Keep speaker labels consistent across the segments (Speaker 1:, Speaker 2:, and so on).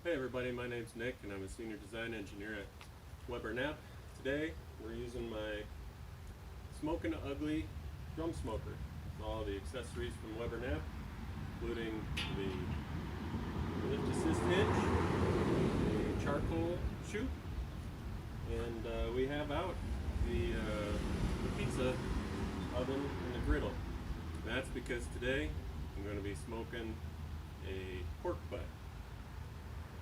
Speaker 1: Hey everybody, my name's Nick and I'm a senior design engineer at Weber Knapp. Today we're using my Smokin Ugly drum smoker. All the accessories from Weber Knapp, including the lift assist hinge, the charcoal chute, and we have out the pizza oven and the griddle. That's because today I'm going to be smoking a pork butt.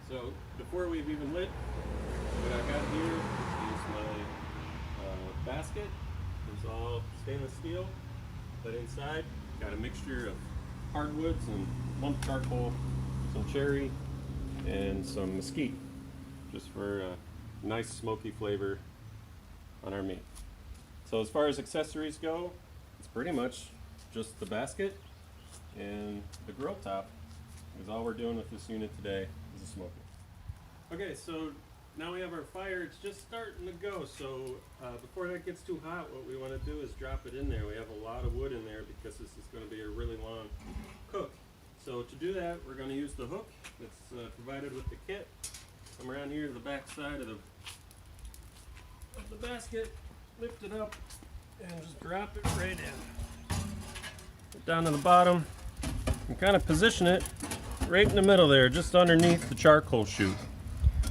Speaker 1: So before we've even lit, what I got here is my basket. It's all stainless steel, but inside got a mixture of hardwoods and lump charcoal, some cherry, and some mesquite, just for a nice smoky flavor on our meat. So as far as accessories go, it's pretty much just the basket and the grill top is all we're doing with this unit today. Is a smoker. Okay, so now we have our fire. It's just starting to go. So before that gets too hot, what we want to do is drop it in there. We have a lot of wood in there because this is going to be a really long cook. So to do that, we're going to use the hook that's provided with the kit. Come around here to the back side of the basket, lift it up, and just drop it right in. Put down to the bottom and kind of position it right in the middle there, just underneath the charcoal chute.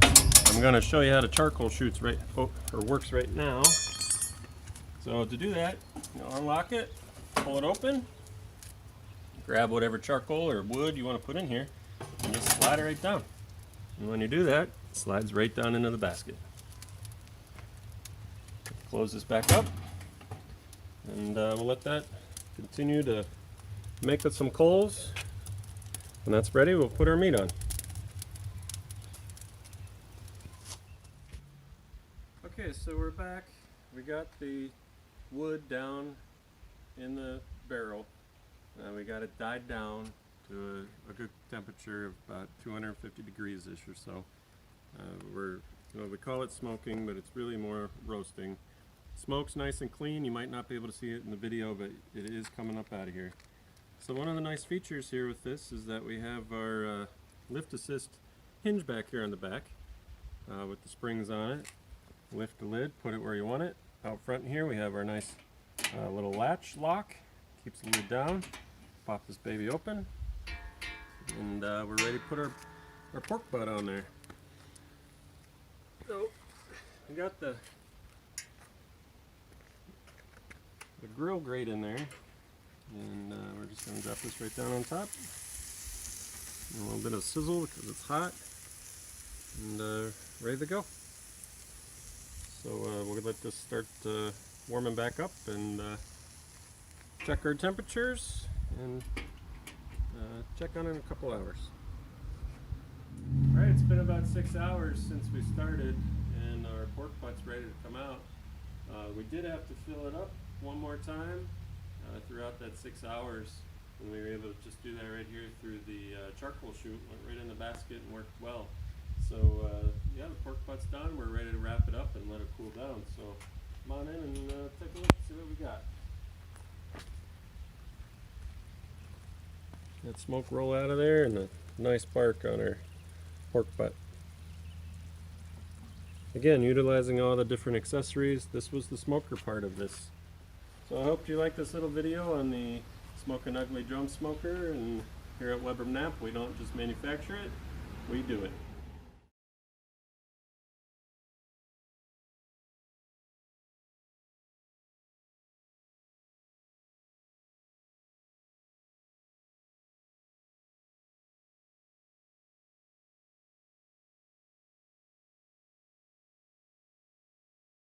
Speaker 1: I'm going to show you how the charcoal chute's works right now. So to do that, unlock it, pull it open, grab whatever charcoal or wood you want to put in here, and just slide it right down. And when you do that, it slides right down into the basket. Close this back up, and we'll let that continue to make with some coals. When that's ready, we'll put our meat on. Okay, so we're back. We got the wood down in the barrel. We got it dyed down to a good temperature of about 250 degrees-ish or so. We call it smoking, but it's really more roasting. Smoke's nice and clean. You might not be able to see it in the video, but it is coming up out of here. So one of the nice features here with this is that we have our lift assist hinge back here on the back with the springs on it. Lift the lid, put it where you want it. Out front here we have our nice little latch lock. Keeps the lid down. Pop this baby open, and we're ready to put our pork butt on there. So we got the grill grate in there. And we're just going to drop this right down on top. A little bit of sizzle because it's hot. And ready to go. So we'll let this start warming back up and check our temperatures and check on it in a couple hours. Alright, it's been about 6 hours since we started and our pork butt's ready to come out. We did have to fill it up one more time. Throughout that 6 hours, and we were able to just do that right here through the charcoal chute. Went right in the basket and worked well. So yeah, the pork butt's done. We're ready to wrap it up and let it cool down. So come on in and take a look, see what we got. That smoke roll out of there and a nice bark on our pork butt. Again, utilizing all the different accessories. This was the smoker part of this. So I hope you like this little video on the Smokin Ugly drum smoker, and here at Weber Knapp we don't just manufacture it, we do it.